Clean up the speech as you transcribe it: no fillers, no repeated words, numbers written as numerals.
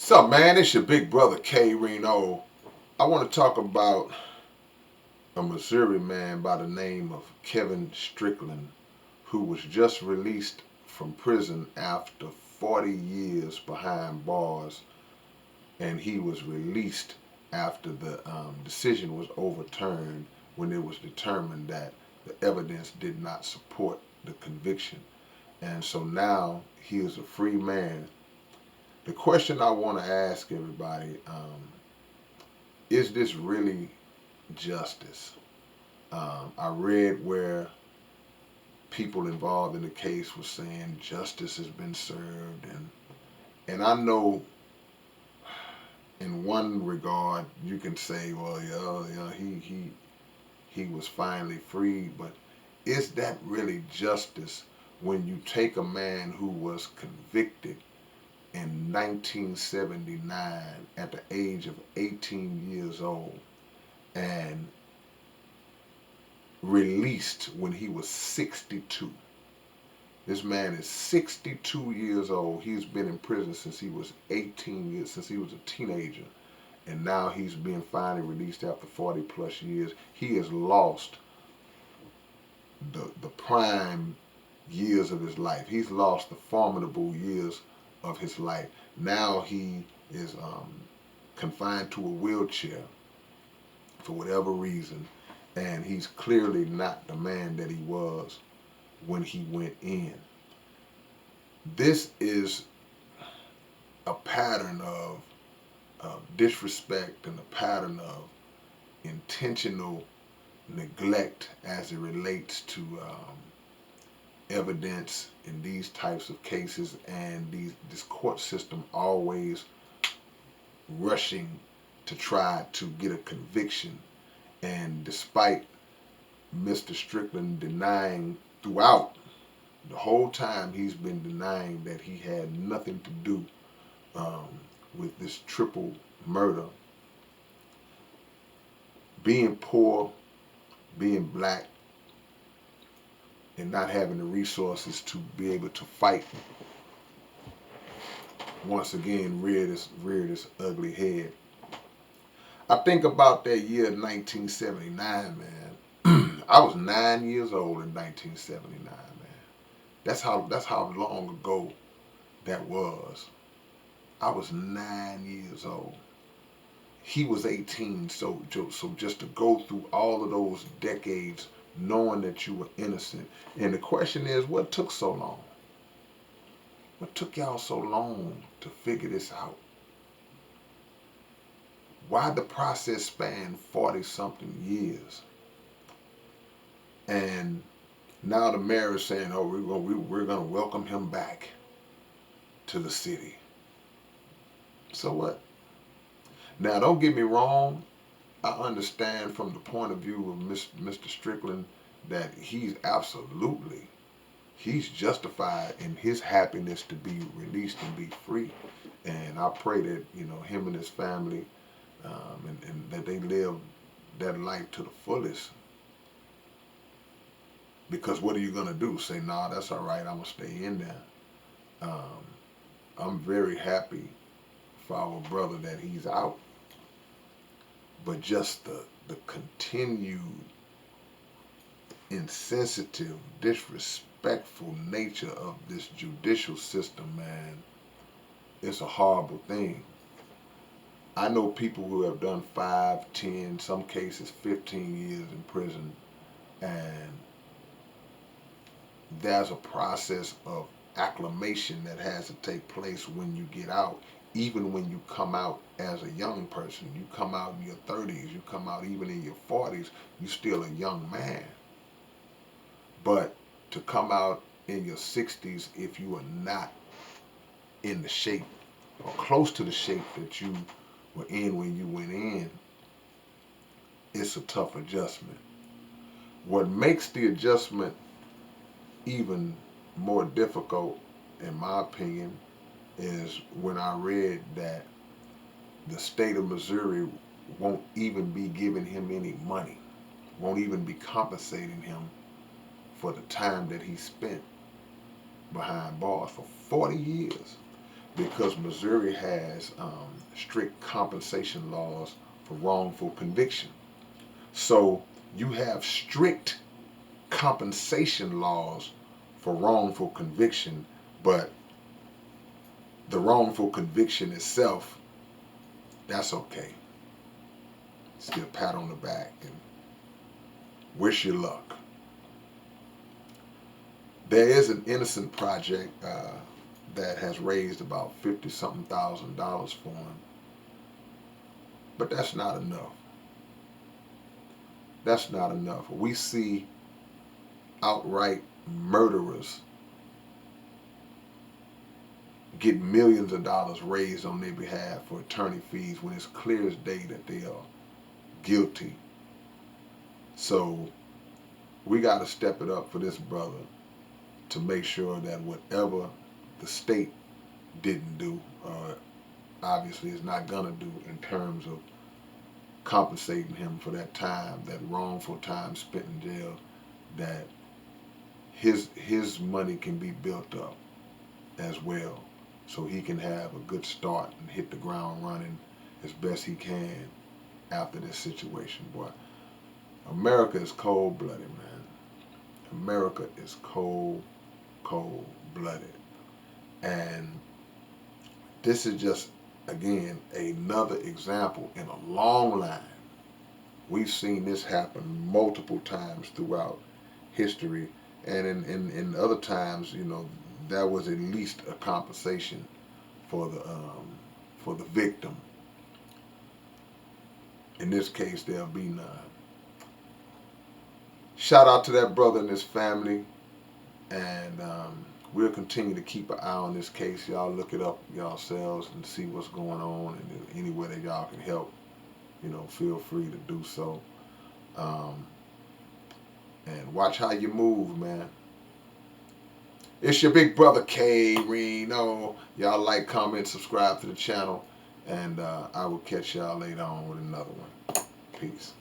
What's up, man? It's your big brother K-Rino. I want to talk about a Missouri man by the name of Kevin Strickland, who was just released from prison after 40 years behind bars, and he was released after the decision was overturned when it was determined that the evidence did not support the conviction. And so now he is a free man. The question I want to ask everybody, is this really justice? I read where people involved in the case were saying justice has been served, and I know in one regard you can say, well, yeah, he was finally freed, but is that really justice when you take a man who was convicted in 1979 at the age of 18 years old and released when he was 62? This man is 62 years old. He's been in prison since he was 18 years, since he was a teenager. And now he's being finally released after 40 plus years. He has lost the prime years of his life. He's lost the formidable years of his life. Now he is confined to a wheelchair for whatever reason, and he's clearly not the man that he was when he went in. This is a pattern of disrespect and a pattern of intentional neglect as it relates to evidence in these types of cases, and this court system always rushing to try to get a conviction. And despite Mr. Strickland denying throughout the whole time, he's been denying that he had nothing to do um, with this triple murder. Being poor, being black, and not having the resources to be able to fight once again reared its ugly head. I think about that year 1979, man. I was 9 years old in 1979, man. That's how long ago that was. I was 9 years old. He was 18, so just to go through all of those decades knowing that you were innocent. And the question is, what took so long? What took y'all so long to figure this out? Why the process span 40 something years? And now the mayor is saying, oh, we're going to welcome him back to the city. So what? Now, don't get me wrong. I understand from the point of view of Mr. Strickland that he's justified in his happiness to be released and be free. And I pray that, him and his family, and that they live that life to the fullest. Because what are you going to do? Say, nah, that's all right, I'm going to stay in there. Um, I'm very happy for our brother that he's out. But just the continued insensitive, disrespectful nature of this judicial system, man, it's a horrible thing. I know people who have done 5, 10, some cases 15 years in prison, and there's a process of acclimation that has to take place when you get out. Even when you come out as a young person, you come out in your 30s, you come out even in your 40s, you're still a young man. But to come out in your 60s, if you are not in the shape or close to the shape that you were in when you went in, it's a tough adjustment. What makes the adjustment even more difficult, in my opinion, is when I read that the state of Missouri won't even be giving him any money, won't even be compensating him for the time that he spent behind bars for 40 years. because Missouri has strict compensation laws for wrongful conviction. So you have strict compensation laws for wrongful conviction, but the wrongful conviction itself, that's okay. Still pat on the back and wish you luck. There is an innocent project that has raised about 50 something $1,000 for him, but that's not enough. That's not enough. We see outright murderers get millions of dollars raised on their behalf for attorney fees when it's clear as day that they are guilty. So we got to step it up for this brother to make sure that whatever the state didn't do, obviously is not going to do in terms of compensating him for that time, that wrongful time spent in jail, that his money can be built up as well, so he can have a good start and hit the ground running as best he can after this situation. Boy, America is cold-blooded, man. America is cold-blooded. And this is just, again, another example in a long line. We've seen this happen multiple times throughout history, and in other times, that was at least a compensation for the victim. In this case, there'll be none. Shout out to that brother and his family, and we'll continue to keep an eye on this case. Y'all look it up yourselves and see what's going on, and any way that y'all can help, feel free to do so. And watch how you move, man. It's your big brother K-Rino. Y'all like, comment, subscribe to the channel, and I will catch y'all later on with another one. Peace.